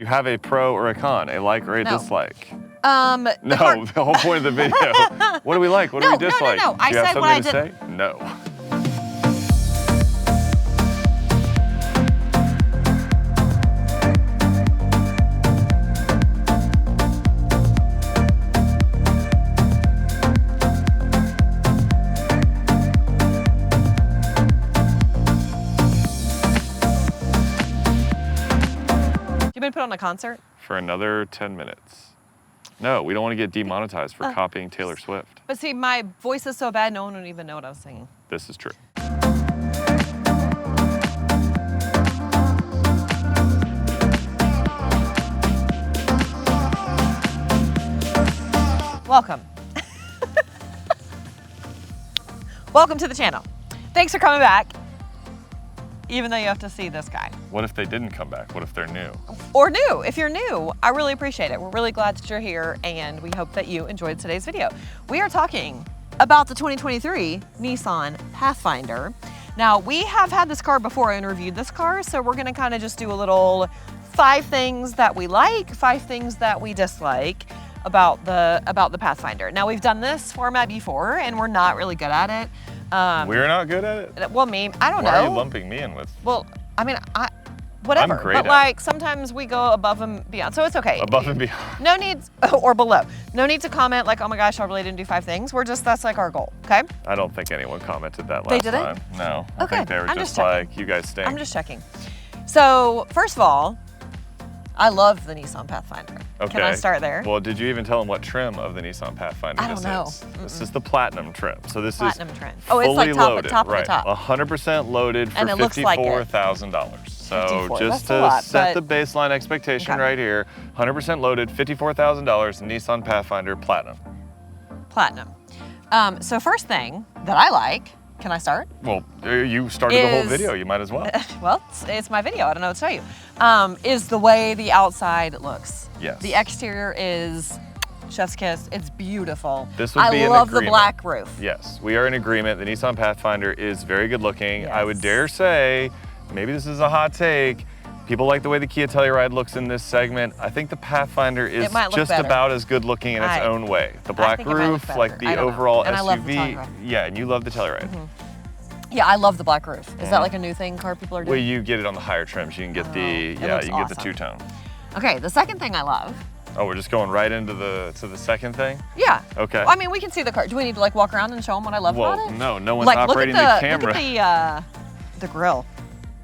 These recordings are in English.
You have a pro or a con, a like or a dislike. No, the whole point of the video. What do we like? What do we dislike? No. I said what I did. Say? No. You been put on a concert? For another 10 minutes. No, we don't want to get demonetized for copying Taylor Swift. But see, my voice is so bad, no one would even know what I was singing. This is true. Welcome. Welcome to the channel. Thanks for coming back, even though you have to see this guy. What if they didn't come back? What if they're new? Or new. If you're new, I really appreciate it. We're really glad that you're here, and we hope that you enjoyed today's video. We are talking about the 2023 Nissan Pathfinder. Now, we have had this car before and reviewed this car, so we're gonna kind of just do a little 5 things that we like, 5 things that we dislike about the Pathfinder. Now, we've done this format before, and we're not really good at it. We're not good at it? Well, I don't know. Why are you lumping me in with? Well, I mean, whatever. I'm great but at like sometimes we go above and beyond, so it's okay. Above and beyond. No needs, or below. No need to comment like, oh my gosh, I really didn't do 5 things. That's like our goal, okay? I don't think anyone commented that last time. They didn't? No. Okay. I think they were just like, you guys stink. I'm just checking. So, first of all, I love the Nissan Pathfinder. Okay. Can I start there? Well, did you even tell them what trim of the Nissan Pathfinder this is? I don't know. This is the Platinum trim. So this Platinum is trim. Oh, it's like top of the right. top. 100% loaded for $54,000. So just to set the baseline expectation right here, 100% loaded, $54,000, Nissan Pathfinder Platinum. Platinum. So first thing that I like, can I start? Well, you started the whole video, you might as well. Well, it's my video, I don't know what to tell you. Is the way the outside looks. Yes. The exterior is chef's kiss, it's beautiful. This would be I love the black roof. Yes, we are in agreement. The Nissan Pathfinder is very good looking. Yes. I would dare say, maybe this is a hot take, people like the way the Kia Telluride looks in this segment. I think the Pathfinder is just about as good looking in its own way. The black roof, like the overall SUV. I love the Telluride. Yeah, and you love the Telluride. Yeah, I love the black roof. Is that like a new thing car people are doing? Well, you get it on the higher trims. You can get you can get the two-tone. Okay, the second thing I love. Oh, we're just going right into the second thing? Yeah. Okay. Well, I mean, we can see the car. Do we need to like walk around and show them what I love about it? Well, no one's operating the camera. Look at the grill.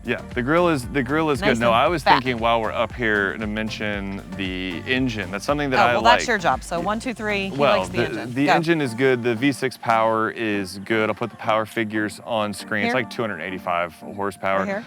Yeah, the grill is Nice good. No, I was fat. thinking while we're up here to mention the engine. That's something that I like. Well, that's your job. So 1, 2, 3. He likes the engine. The engine is good. The V6 power is good. I'll put the power figures on screen. Here? It's like 285 horsepower. Right here?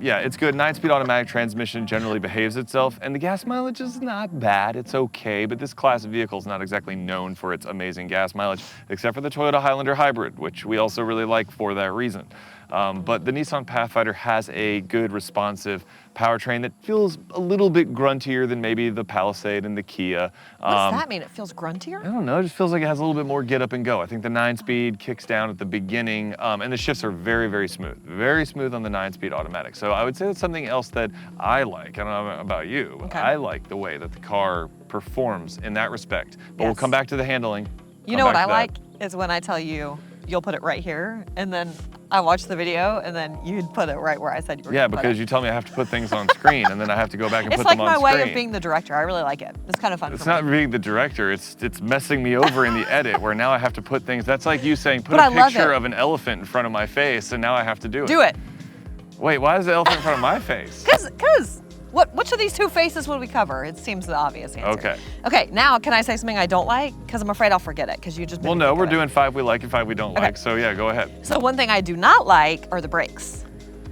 Yeah, it's good. 9-speed automatic transmission generally behaves itself, and the gas mileage is not bad. It's okay, but this class of vehicle is not exactly known for its amazing gas mileage, except for the Toyota Highlander Hybrid, which we also really like for that reason. But the Nissan Pathfinder has a good responsive powertrain that feels a little bit gruntier than maybe the Palisade and the Kia. What does that mean? It feels gruntier? I don't know, it just feels like it has a little bit more get up and go. I think the 9-speed kicks down at the beginning, and the shifts are very, very smooth. Very smooth on the 9-speed automatic. So I would say that's something else that I like. I don't know about you, but I like the way that the car performs in that respect. But we'll come back to the handling. You know what I like is when I tell you, you'll put it right here, and then I watch the video, and then you'd put it right where I said you were Yeah, because you tell me I have to put things on screen, and then I have to go back and put them on screen. It's like my way of being the director. I really like it. It's kind of fun. It's not being the director. It's messing me over in the edit, where now I have to put things. That's like you saying, put a picture of an elephant in front of my face, and now I have to do it. Do it. Wait, why is the elephant in front of my face? Because. Which of these 2 faces would we cover? It seems the obvious answer. Okay. Okay, now can I say something I don't like? Because I'm afraid I'll forget it, because you just. Well, no, we're doing 5 we like and 5 we don't like, so yeah, go ahead. So one thing I do not like are the brakes.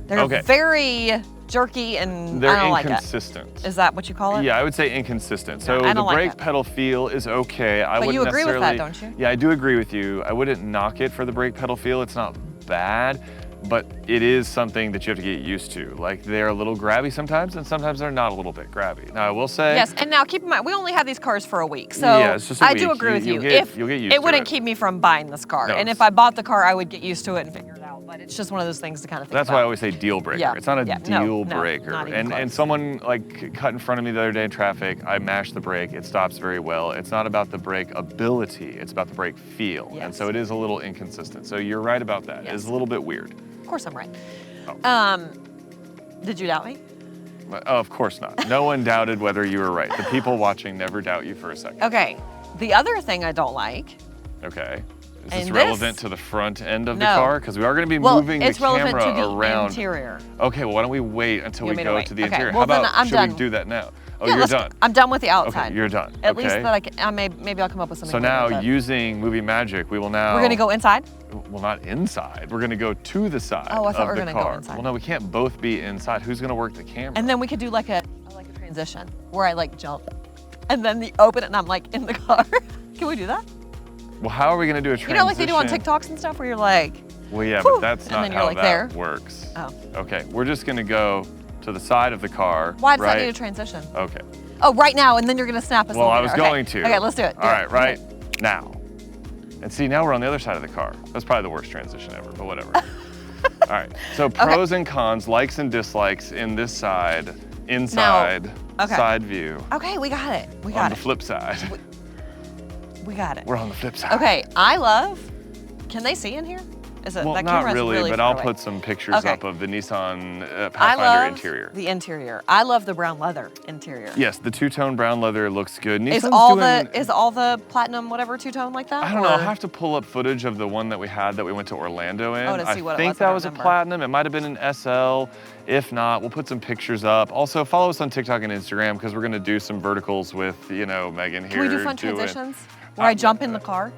They're very jerky and I don't like it. They're inconsistent. Is that what you call it? Yeah, I would say inconsistent. So the brake pedal feel is okay. But you agree with that, don't you? Yeah, I do agree with you. I wouldn't knock it for the brake pedal feel. It's not bad. But it is something that you have to get used to. Like, they're a little grabby sometimes, and sometimes they're not a little bit grabby. Now, I will say... Yes, and now keep in mind, we only have these cars for a week, so yeah, it's just a week. I do agree with you. You'll get used to it. It wouldn't keep me from buying this car, No, and if I bought the car, I would get used to it and figure it out. but it's just one of those things to kind of think That's about. why I always say deal breaker. Yeah, It's not a yeah, deal no, breaker. not even And close. someone like cut in front of me the other day in traffic. I mashed the brake. It stops very well. It's not about the brake ability. It's about the brake feel. Yes. And so it is a little inconsistent. So you're right about that. Yes. It's a little bit weird. Of course I'm right. Oh. Did you doubt me? Oh, of course not. No one doubted whether you were right. The people watching never doubt you for a second. Okay. The other thing I don't like. Okay. Is And this this- relevant to the front end of the No. car? Because we are going to be Well, moving the it's relevant camera to the around. interior. Okay, well, why don't we wait until You we want me to go wait? to the Okay, interior? well, How then about, I'm should done. we do that now? Oh, Yeah, you're done. I'm done with the outside. Okay, you're done. At least Okay. that maybe I'll come up with something. So more now, with it. using movie magic, we will now. We're gonna go inside. Well, not inside. We're gonna go to the side Oh, I thought of we were the gonna go car. inside. Well, no, we can't both be inside. Who's gonna work the camera? And then we could do like a transition where I like jump, and then you open it and I'm like in the car. Can we do that? Well, how are we gonna do a transition? You know, like they do on TikToks and stuff, where you're like. Well, yeah, Whew, but that's and not then you're how like that there. works. Oh. Okay, we're just gonna go to the side of the car. Why does right? that need a transition? Okay. Oh, right now, and then you're gonna snap us. Well, I later. was Okay. going to. Okay, let's do it. All right, right now. And see, now we're on the other side of the car. That's probably the worst transition ever, but whatever. All right, so pros and cons, likes and dislikes in this side, inside, okay. side view. Okay, we got it. We On got the it. flip side. We got it. We're on the flip side. Okay, I love. Can they see in here? Is it Well, that not camera's really, but far I'll away. put some pictures Okay. up of the Nissan I Pathfinder love interior. the interior. I love the brown leather interior. Yes, the two-tone brown leather looks good. Is Nissan's all doing, the platinum whatever two-tone like that? I don't know. I'll or- have to pull up footage of the one that we had that we went to Orlando in. Oh, to see what it I think was, I that don't was a remember. platinum. It might have been an SL. If not, we'll put some pictures up. Also, follow us on TikTok and Instagram because we're going to do some verticals with, Megan here. Can we do fun doing- transitions where I jump in the car?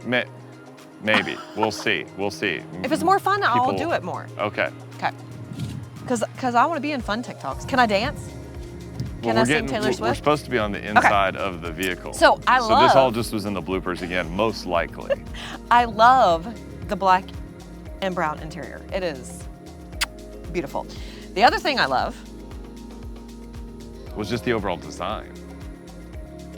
Maybe. We'll see. We'll see. If it's more fun, I'll People- do it more. Okay. Okay. Because I want to be in fun TikToks. Can I dance? Can Well, I sing Taylor We're Swift? supposed to be on the inside of the vehicle. So I So love. this all just was in the bloopers again, most likely. I love the black and brown interior. It is beautiful. The other thing I love, Was just the overall design.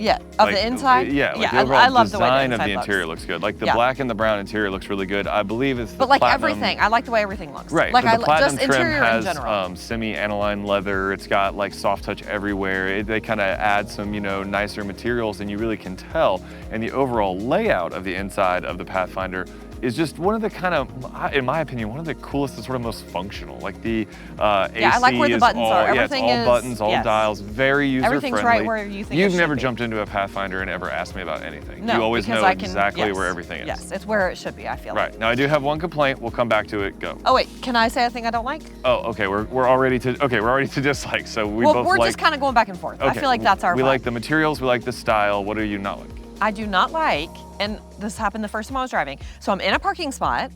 of Like, the inside. Yeah, like the overall I love the way the design of inside the looks. interior looks good. Like the Yeah. black and the brown interior looks really good. I believe it's the But like platinum. everything, I like the way everything looks. Right, Like but the platinum just trim interior has in general. semi-aniline leather. It's got like soft touch everywhere. They kind of add some, nicer materials, and you really can tell. And the overall layout of the inside of the Pathfinder is just one of the kind of, in my opinion, one of the coolest and sort of most functional. Like the AC I like where the is buttons all, are. yeah, it's Everything all is- buttons, all yes. dials, very user-friendly. Everything's right where you think it You've should never be. jumped into a Pathfinder and ever asked me about anything. No, you always because know I can, exactly yes, where everything is. Yes, it's where it should be, I feel like. Right, now I do have one complaint. We'll come back to it. Go. Oh wait, can I say a thing I don't like? Oh, okay. We're already to dislike. So we Well, both we're like. just kind of going back and forth. I okay, feel like that's our We vibe. like the materials. We like the style. What do you not like? I do not like, and this happened the first time I was driving. So I'm in a parking spot.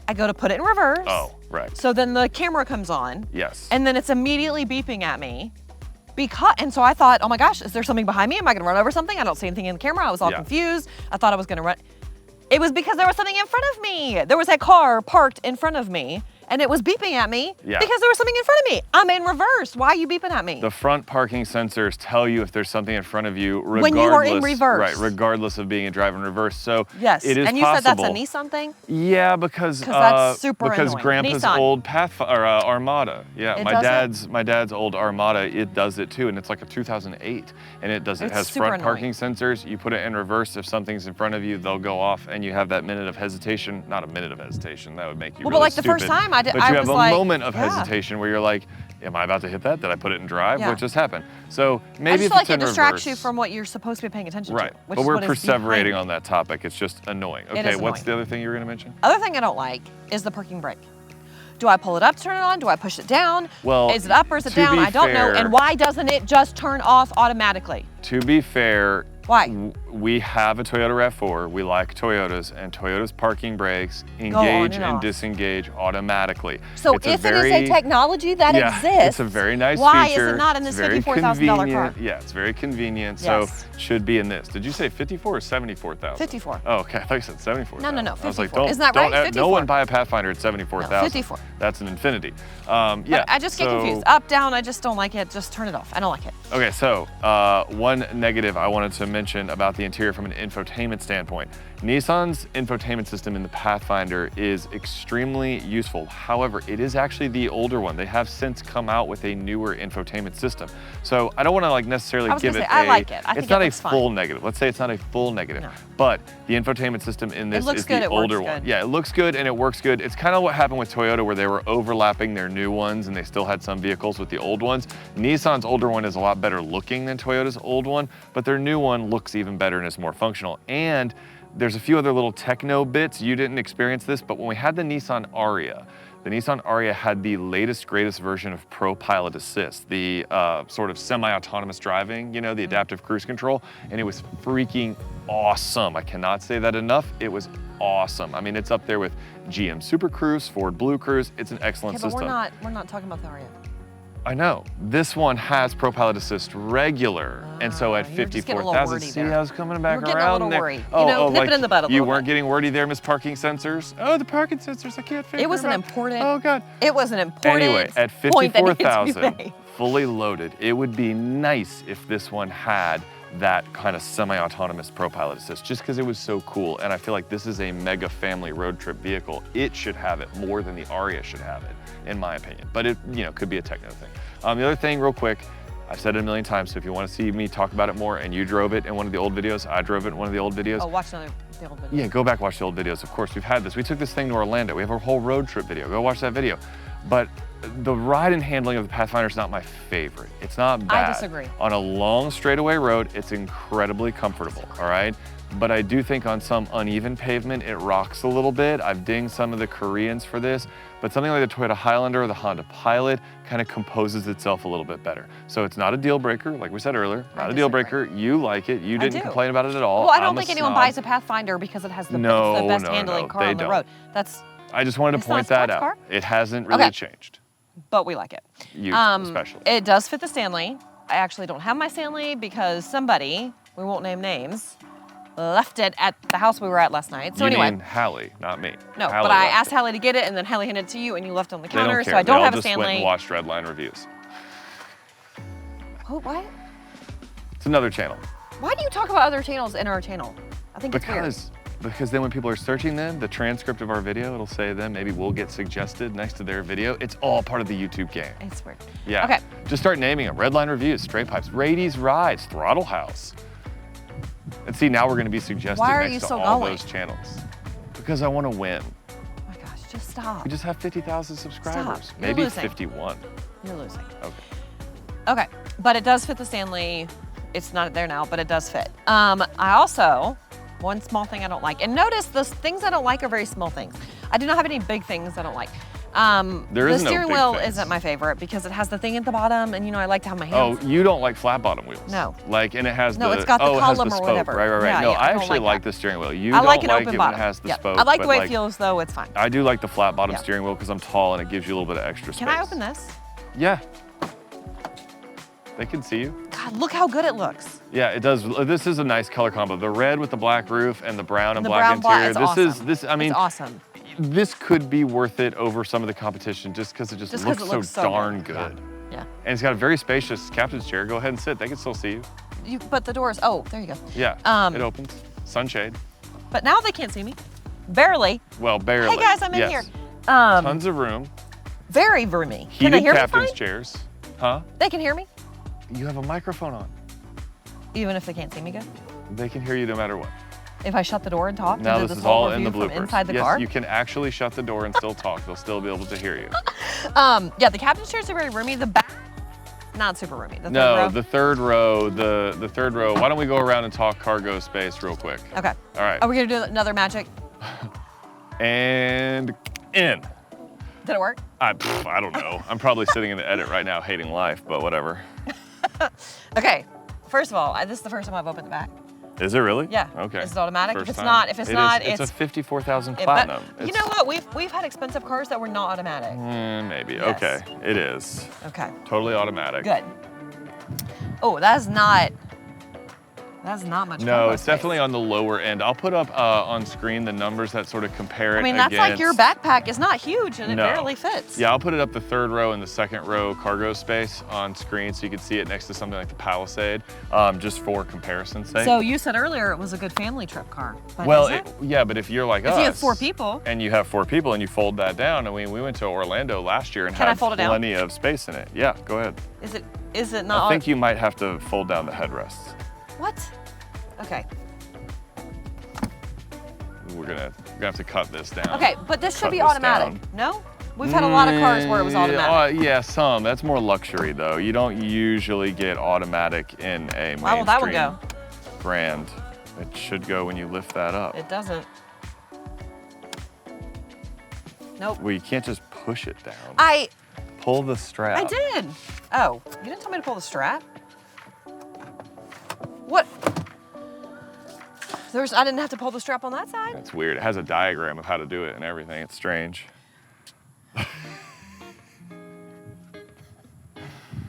I go to put it in reverse. Oh, right. So then the camera comes on. Yes. And then it's immediately beeping at me. And so I thought, oh my gosh, is there something behind me? Am I gonna run over something? I don't see anything in the camera. I was all Yeah. confused. I thought I was gonna run. It was because there was something in front of me. There was a car parked in front of me, and it was beeping at me Yeah. because there was something in front of me. I'm in reverse. Why are you beeping at me? The front parking sensors tell you if there's something in front of you, regardless. When you are in reverse. Right, regardless of being in drive and reverse. So Yes. it is and you possible. said that's a Nissan thing? Yeah, because that's super because annoying. Grandpa's Nissan. old Armada. Yeah, It my does dad's old Armada. It does it too, and it's like a 2008, and it does. It It's has super front parking sensors. You put it in reverse. If something's in front of you, they'll go off, and you have that minute of hesitation. Not a minute of hesitation. That would make you Well, really but like the stupid. first time But you I have was a like, moment of yeah. hesitation where you're like, "Am I about to hit that? Did I put it in drive? Yeah. What just happened?" So I maybe just if feel it's like it in distracts you reverse- from what you're supposed to be paying attention Right, to. Which but is we're what is perseverating behind on that topic. It's just annoying. It Okay, is what's annoying. the other thing you were gonna mention? Other thing I don't like is the parking brake. Do I pull it up, turn it on? Do I push it down? Well, is it up or is it to down? be I don't know. fair- And why doesn't it just turn off automatically? To be fair, Why? We have a Toyota RAV4. We like Toyotas, and Toyota's parking brakes on engage and and off. disengage automatically. So It's if it is a technology that yeah, exists, it's a very nice why feature. is it not in It's this very $54,000 car? convenient. Yeah, it's very convenient. Yes. So should be in this. Did you say 54 or 74,000? 54. Oh, okay. I thought you said 74. No, no, I was like, 54. don't, Isn't that don't, right? No 54. one buy a Pathfinder at 74,000. No, 54. That's an Infinity. But Yeah. I just get so- confused. Up, down, I just don't like it. Just turn it off. I don't like it. Okay, so one negative I wanted to mention about the interior from an infotainment standpoint. Nissan's infotainment system in the Pathfinder is extremely useful. However, it is actually the older one. They have since come out with a newer infotainment system. So I don't want to like necessarily give it I like it. I think it's not a looks full fine. negative. Let's say it's not a full negative, No. but the infotainment system in this looks is good, the it works older one. good. Yeah, it looks good and it works good. It's kind of what happened with Toyota where they were overlapping their new ones and they still had some vehicles with the old ones. Nissan's older one is a lot better looking than Toyota's old one, but their new one looks even better and is more functional. And there's a few other little techno bits. You didn't experience this, but when we had the Nissan Ariya had the latest, greatest version of Pro Pilot Assist, the sort of semi-autonomous driving, you know, the adaptive cruise control, and it was freaking awesome. I cannot say that enough. It was awesome. I mean, it's up there with GM Super Cruise, Ford Blue Cruise. It's an excellent Okay, but system. we're not talking about the Ariya. I know. This one has Pro Pilot Assist regular, and so at you were just getting a little 54,000, wordy see, there. I was coming back You were getting a around little there. wordy. You know, nip it in the bud a You little weren't bit. getting wordy there, Miss Parking Sensors. Oh, the parking sensors, I can't figure It was them an out. important. Oh God. It was an important. Anyway, at point that needs to be 54,000, made. fully loaded, it would be nice if this one had that kind of semi-autonomous Pro Pilot Assist, just because it was so cool. And I feel like this is a mega family road trip vehicle. It should have it more than the Ariya should have it, in my opinion. But it, you know, could be a techno thing. The other thing, real quick, I've said it a million times, so if you want to see me talk about it more, and you drove it in one of the old videos, I drove it in one of the old videos. Oh, watch the old video. Yeah, go back, watch the old videos. Of course, we've had this. We took this thing to Orlando. We have a whole road trip video. Go watch that video. But the ride and handling of the Pathfinder is not my favorite. It's not bad. I disagree. On a long straightaway road, it's incredibly comfortable, all right? But I do think on some uneven pavement, it rocks a little bit. I've dinged some of the Koreans for this, but something like the Toyota Highlander or the Honda Pilot kind of composes itself a little bit better. So it's not a deal breaker, like we said earlier, not a deal breaker. You like it, you didn't complain about it at all. Well, I don't I'm a think anyone snob. buys a Pathfinder because it has the, it's the best handling car on the road. I just wanted to point that out. Car? It hasn't really changed. But we like it. You especially. It does fit the Stanley. I actually don't have my Stanley because somebody, we won't name names, left it at the house we were at last night. So you anyway. mean Hallie, not me. No, Hallie but I left asked it. Hallie to get it, and then Hallie handed it to you, and you left it on the They don't counter. care. So I don't they have all a just went and Stanley. watched Redline reviews. What? It's another channel. Why do you talk about other channels in our channel? I think it's weird. Because then when people are searching them, the transcript of our video, it'll say them. Maybe we'll get suggested next to their video. It's all part of the YouTube game. It's weird. Yeah. Okay. Just start naming them. Redline Reviews, Straight Pipes, Rady's Rides, Throttle House. And see, now we're going to be suggested Why are next you to so all going? those channels. Because I want to win. Oh my gosh, just stop. We just have 50,000 subscribers. Stop. You're Maybe losing. 51. You're losing. Okay. Okay, but it does fit the Stanley. It's not there now, but it does fit. I also, one small thing I don't like, and notice the things I don't like are very small things. I do not have any big things I don't like. The steering wheel isn't my favorite because it has the thing at the bottom, and you know I like to have my hands. Oh, you don't like flat bottom wheels? No. Like, and it has No, the it's got the it has column the or spoke. whatever. Right. Yeah, no, yeah, I I don't actually like like that. the steering wheel. You I don't like an like open it bottom. when it has the Yeah. spoke. I like the but way it feels though, it's fine. I do like the flat bottom Yeah. steering wheel because I'm tall and it gives you a little bit of extra space. Can I open this? Yeah. They can see you. God, look how good it looks. Yeah, it does. This is a nice color combo. The red with the black roof and the brown and The black brown black interior. is awesome. I mean, it's awesome. This could be worth it over some of the competition just because it just Just 'cause looks, it looks so darn good. good. Yeah. And it's got a very spacious captain's chair. Go ahead and sit. They can still see you. But the doors, oh, there you go. Yeah, it opens. Sunshade. But now they can't see me. Barely. Well, barely. Hey guys, I'm in Yes. here. Tons of room. Very roomy. Can they Heated hear me captain's fine? chairs. Huh? They can hear me, You have a microphone on. even if they can't see me good. They can hear you no matter what. If I shut the door and talk, Now and do this is whole all in the review from bloopers. inside the Yes, car. you can actually shut the door and still talk. They'll still be able to hear you. Yeah, the captain's chairs are very roomy. The back, not super roomy. The third No, row. the third row, the third row. Why don't we go around and talk cargo space real quick? Okay. All right. Are we gonna do another magic? And in. Did it work? I don't know. I'm probably sitting in the edit right now hating life, but whatever. Okay. First of all, this is the first time I've opened the back. Is it really? Yeah. Okay. Is it automatic? First If it's time. not, if it's not, it's a 54,000 but Platinum. you know what? We've had expensive cars that were not automatic. Maybe. Yes. Okay. It is. Okay. Totally automatic. Good. Oh, that is not. That's not much. No, it's definitely on the lower end. I'll put up on screen the numbers that sort of compare it. I mean, that's like your backpack is not huge and it No. barely fits. Yeah, I'll put it up the third row and the second row cargo space on screen so you can see it next to something like the Palisade, just for comparison's sake. So you said earlier it was a good family trip car. But Well, is it? yeah, but if you're like us. If you have 4 people. And you have 4 people and you fold that down, I mean, we went to Orlando last year and Can I had fold it down? plenty of space in it. Yeah, go ahead. Is it not? I think you might have to fold down the headrests. What? Okay. We're gonna have to cut this down. Okay, but this should Cut be this automatic. down. No? We've had a lot of cars where it was automatic. Yeah, some. That's more luxury though. You don't usually get automatic in a Why will that one mainstream go? brand. It should go when you lift that up. It doesn't. Nope. Well, you can't just push it down. Pull the strap. I did. Oh, you didn't tell me to pull the strap? What? I didn't have to pull the strap on that side. That's weird. It has a diagram of how to do it and everything. It's strange.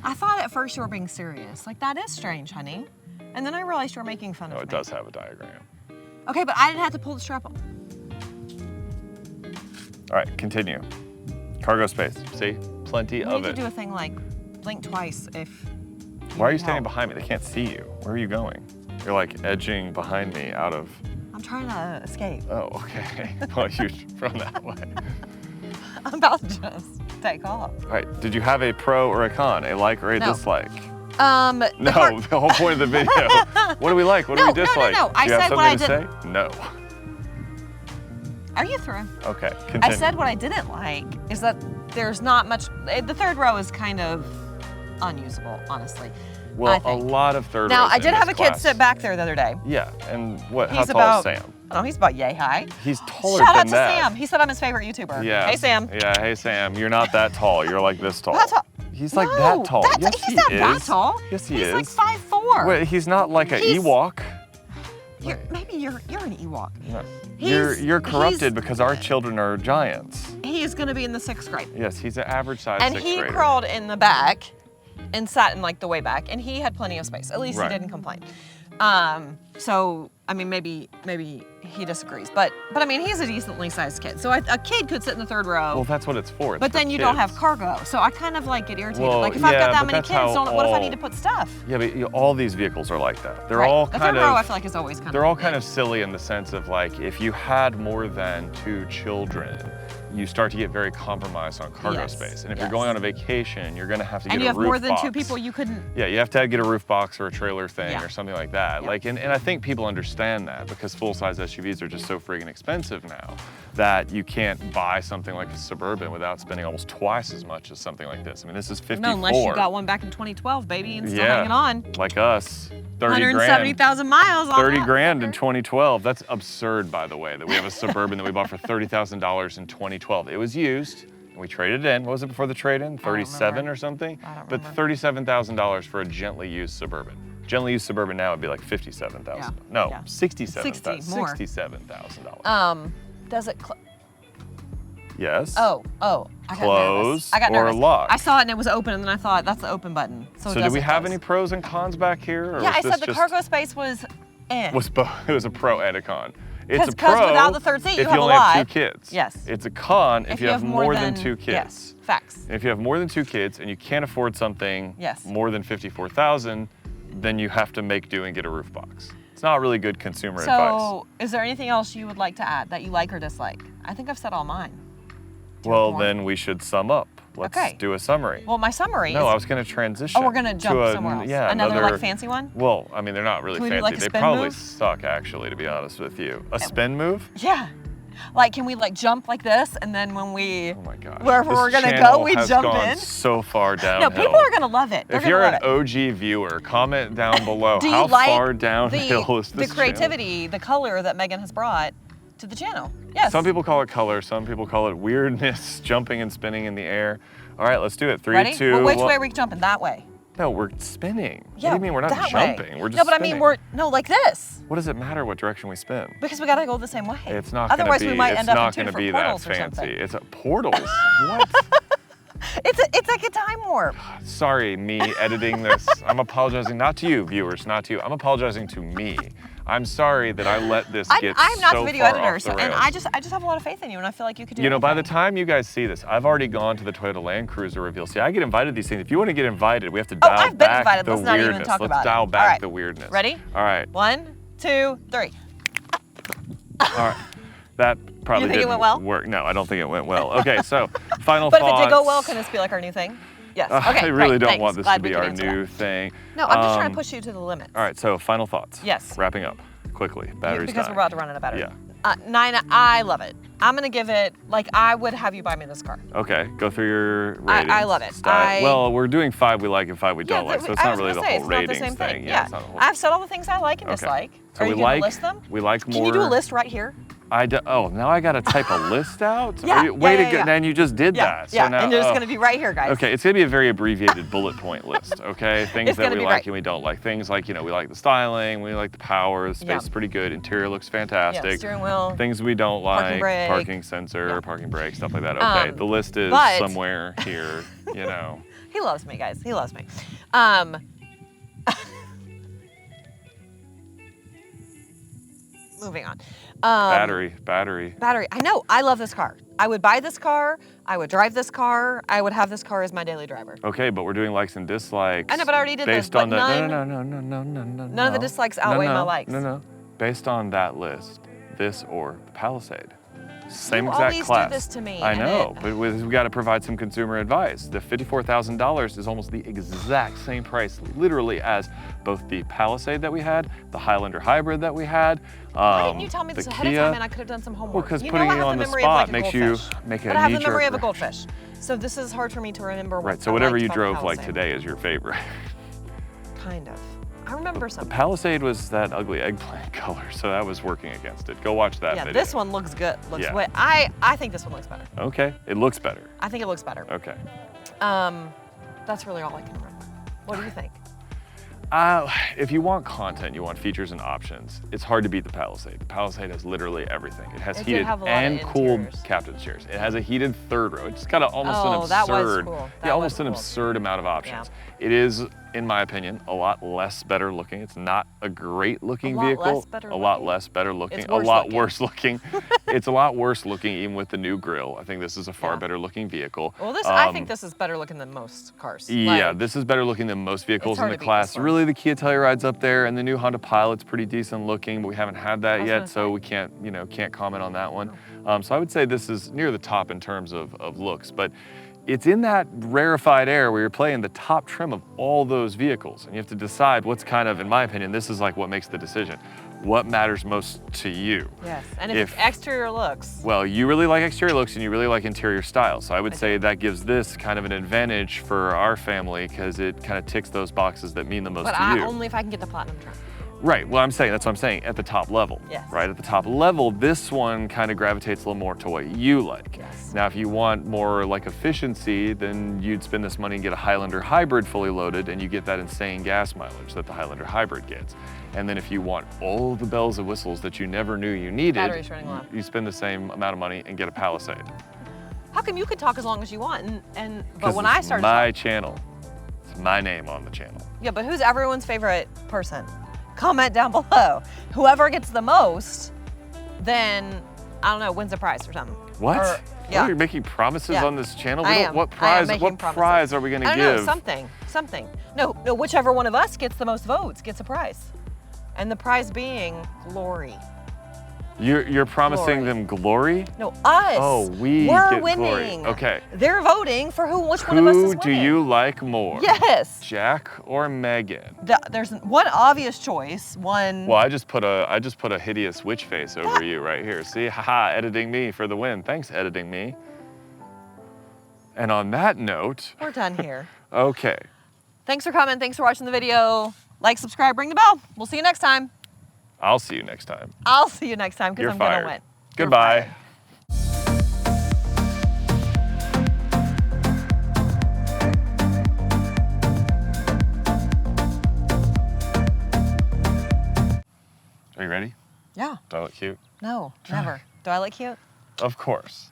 I thought at first you were being serious. Like, that is strange, honey. And then I realized you were making fun of No, me. it does have a diagram. Okay, but I didn't have to pull the strap on. All right, continue. Cargo space. See? Plenty We of need it. to do a thing like blink twice if. Why are you need standing help. behind me? They can't see you. Where are you going? You're like edging behind me out of. I'm trying to escape. Oh, okay. Well, you from that way. I'm about to just take off. All right. Did you have a pro or a con? A like or a No. dislike? No, The whole point of the video. What do we like? What do we dislike? No. I Do you have said what I something to say? No. Are you through? Okay. Continue. I said what I didn't like is that there's not much. The third row is kind of unusable, honestly. Well, I a think. lot of third Now, rows I in did have a this kid class. sit back there the other day. Yeah, and what? How He's tall about, is Sam? I don't know, he's about yay high. He's taller Shout than out to that. Sam. He said I'm his favorite YouTuber. Yeah. Hey, Sam. Yeah. Hey, Sam. You're not that tall. You're like this tall. That tall. He's like No, that tall. that's- Yes, he's he not is. that tall. Yes, he he's is. like 5'4". Wait, he's not like an He's- Ewok. Maybe you're an Ewok. No. He's- You're corrupted he's- because our children are giants. He is going to be in the 6th grade. Yes, he's an average size And 6th he grader. crawled in the back and sat in like the way back, and he had plenty of space. At least Right. he didn't complain. So I mean, maybe he disagrees, but I mean, he's a decently sized kid. So a kid could sit in the 3rd row. Well, that's what it's for. It's but for then you don't have kids. cargo, so I kind of like get irritated. Well, like if I've yeah, got that but many that's kids, how what if I all- need to put stuff? Yeah, but all these vehicles are like that. They're Right. all the kind 3rd row, I of. feel like is always kind They're of. all kind of silly in the sense of like if you had more than 2 children, you start to get very compromised on cargo Yes, space. And if yes. you're going on a vacation, you're going to have to And get you a have roof more than box. 2 people, you couldn't. Yeah, you have to get a roof box or a trailer thing Yeah. or something like that. Yeah. Like, and I think people understand that because full-size SUVs are just so friggin' expensive now that you can't buy something like a Suburban without spending almost twice as much as something like this. I mean, this is 54. No, unless you got one back in 2012, baby, and still Yeah, hanging on. like us, 30 grand. 170,000 miles on 30 that grand in sucker. 2012. That's absurd, by the way, that we have a Suburban that we bought for $30,000 in 2012. It was used, and we traded it in. What was it before the trade-in? 37 remember. or something? I don't But remember. $37,000 for a gently used Suburban. Gently used Suburban now would be like $57,000. Yeah, No, yeah. 67,000. 60 more. $67,000. Does it? Yes. Oh, I got Close nervous. I got or nervous. lock? I saw it and it was open, and then I thought that's the open button. So So do we have any pros and cons back here? Or Yeah, I was said the this cargo space was was both. It was a pro and a con. It's a 'Cause pro without the third seat, you if have you a only have lot. 2 kids. Yes. It's a con if you have more than 2 kids. Yes, facts. If you have more than 2 kids and you can't afford something Yes. more than $54,000, then you have to make do and get a roof box. It's not really good consumer advice. So, is there anything else you would like to add that you like or dislike? I think I've said all mine. Do you Well, have more? then we should sum up. Let's Okay. do a summary. Well, my summary No, is. I was going to transition. Oh, we're gonna jump to somewhere else. Yeah, Another like fancy one? Well, I mean, they're not really Can we do, fancy. like, a They spin probably move? suck, actually, to be honest with you. A spin move? Yeah. Like, can we like jump like this, and then when we Oh my gosh. wherever This we're gonna go, channel we has jump gone in? so far downhill. No, people are gonna love it. They're If gonna you're love an it. OG viewer, comment down below Do you how like far downhill is this the creativity, the color that Megan has brought to the channel? Yes. Some people call it color, some people call it weirdness, jumping and spinning in the air. All right, let's do it. 3, Ready? 2, Well, which 1. way are we jumping? That way. No, we're spinning. Yeah. What do you mean we're not that way. jumping? We're just No, but spinning. I mean no, like this. What does it matter what direction we spin? Because we gotta go the same way. It's not Otherwise, going to be. we might it's end up in not 2 going to different be that portals or fancy. something. It's portals. What? It's like a time warp. Sorry, me editing this. I'm apologizing, not to you, viewers, not to you. I'm apologizing to me. I'm sorry that I let this get I'm not so the video far editor, off the and rails. I just have a lot of faith in you, and I feel like you could do You know, by the anything. time you guys see this, I've already gone to the Toyota Land Cruiser reveal. See, I get invited to these things. If you want to get invited, we have to dial I've been back invited. the Let's not even weirdness. talk Let's about it. dial All back right. the weirdness. Ready? All right. 1, 2, 3. All right. That probably You think it didn't went well? work. No, I don't think it went well. Okay, so final But thoughts. if it did go well, can this be like our new thing? Yes. Okay. I really great, don't thanks. want this Glad to we be could our answer new that. thing. No, I'm just trying to push you to the limits. All right, so final thoughts. Yes. Wrapping up quickly. Battery's Because dying. we're about to run out of battery. Yeah. 9, I love it. I'm gonna give it, like, I would have you buy me this car. Okay, go through your ratings. I love it. Well, we're doing 5 we like and 5 we don't like, so it's I not was really gonna the say, whole it's not the ratings same thing. Yeah, it's not the whole I've said all the things I like and Okay. dislike. So Are you we gonna like, list them? We like more. Can you do a list right here? Oh, now I gotta type a list out? Yeah, Way yeah, to go. yeah. And you just did Yeah, that. So yeah, now, and it's gonna be right here, guys. Okay, it's gonna be a very abbreviated bullet point list, okay? Things It's that gonna we be like right. and we don't like. Things like, we like the styling, we like the power, the space Yeah. is pretty good, interior looks fantastic. Yeah, steering wheel. Things we don't Parking like, brake. parking sensor, Yeah. parking brake, stuff like that. Okay, the list is but- somewhere here, He loves me, guys. He loves me. Moving on. Battery. Battery. I know. I love this car. I would buy this car. I would drive this car. I would have this car as my daily driver. Okay, but we're doing likes and dislikes. I know, but I already did this, based but on the, none- no. none of the dislikes outweigh my likes. No. Based on that list, this or the Palisade. Same You exact always do class. this to me, I and know, but we've got to provide some consumer advice. The $54,000 is almost the exact same price, literally, as both the Palisade that we had, the Highlander Hybrid that we had. Why didn't you tell me this the ahead of Kia. time and I could have done some homework? Well, because you putting know I you have on the the memory spot of like makes a you goldfish. make a But I have the knee-jerk memory of a reaction. goldfish. So this is hard for me to remember what Right, so I whatever liked you about drove the like Palisade. today is your favorite. Kind of. I remember The something. Palisade was that ugly eggplant color, so that was working against it. Go watch that Yeah, video. this one looks good. Looks Yeah. way. I think this one looks better. Okay, it looks better. I think it looks better. Okay. That's really all I can remember. What do you think? If you want content, you want features and options, it's hard to beat the Palisade. The Palisade has literally everything. It has It did heated have a lot and of cooled interiors. captain's chairs. It has a heated third row. It's got almost an Oh, that was absurd, cool. yeah, That almost was an cool. absurd amount of options. It is, in my opinion, a lot less better looking. It's not a great looking A lot vehicle. less better a lot looking? less better looking. It's A worse lot looking. worse looking. It's a lot worse looking even with the new grille. I think this is a far Yeah. better looking vehicle. Well, I think this is better looking than most cars. Yeah, Like, this is better looking than most vehicles in hard the to beat class. this one. Really, the Kia Telluride's up there, and the new Honda Pilot's pretty decent looking, but we haven't had that was yet, gonna so say. we can't comment on that one. So I would say this is near the top in terms of looks, but it's in that rarefied air where you're playing the top trim of all those vehicles, and you have to decide what's kind of, in my opinion, this is like what makes the decision. What matters most to you? Yes, and if exterior looks. Well, you really like exterior looks and you really like interior style. So I would say that gives this kind of an advantage for our family because it kind of ticks those boxes that mean the most But to you. only if I can get the platinum trim. Right, well, that's what I'm saying, at the top level. Yes. Right, at the top level, this one kind of gravitates a little more to what you like. Yes. Now, if you want more like efficiency, then you'd spend this money and get a Highlander Hybrid fully loaded and you get that insane gas mileage that the Highlander Hybrid gets. And then if you want all the bells and whistles that you never knew you needed, Battery's running low. you spend the same amount of money and get a Palisade. How come you can talk as long as you want? But 'Cause when it's I started my channel, it's my name on the channel. yeah, but who's everyone's favorite person? Comment down below. Whoever gets the most, then I don't know, wins a prize or something. What? Or, yeah. Oh, you're making promises Yeah. on this channel? I We don't, am. what I am prize? making What promises. prize are we going to I give? don't know, something. No, whichever one of us gets the most votes gets a prize. And the prize being glory. You're promising Glory. them glory? No, us. Oh, we're We're get glory. winning. Okay. They're voting for which one of us is Who winning. do you like more? Yes. Jack or Megan? There's one obvious choice. One. Well, I just put a hideous witch face over you right here. See, haha, editing me for the win. Thanks, editing me. And on that note, We're done here. okay. Thanks for coming. Thanks for watching the video. Like, subscribe, ring the bell. We'll see you next time. I'll see you next time. I'll see you next time because You're I'm fired. gonna win. You're Goodbye. fired. Are you ready? Yeah. Do I look cute? No, never. Do I look cute? Of course.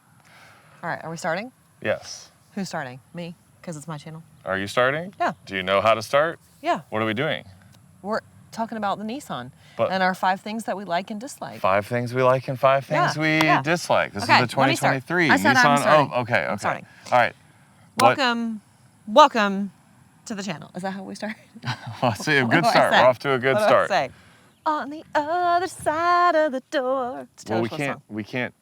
All right, are we starting? Yes. Who's starting? Me, because it's my channel. Are you starting? Yeah. Do you know how to start? Yeah. What are we doing? We're talking about the Nissan But- and our 5 things that we like and dislike. 5 things we like and 5 things we dislike. This Okay, is the let me start. 2023 I said Nissan. I'm starting. Oh, okay, I'm okay. starting. All right. What- Welcome to the channel. Is that how we start? Well, see, a What good do I start. say? We're off to a good What do I start. say? On the other side of the door. It's Well, Taylor we Swift's can't song. we can't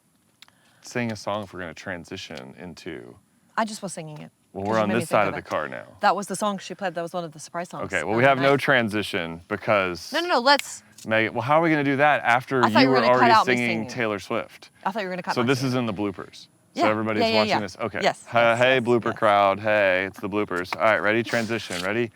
sing a song if we're going to transition into. I just was singing it. Well, 'cause we're you on made me this think side of the it. car now. That was the song she played. That was one of the surprise songs. Okay. Well, we have no overnight. transition because. No. Let's. Megan, well, how are we going to do that after I thought you you were were gonna cut already out me singing singing. Taylor Swift? I thought you were gonna cut. So my this singing. is in the bloopers. Yeah, So everybody's yeah, watching yeah. this. Okay. Yes, Hey, yes, blooper yes. crowd. Hey, it's the bloopers. All right, ready? Transition. Ready?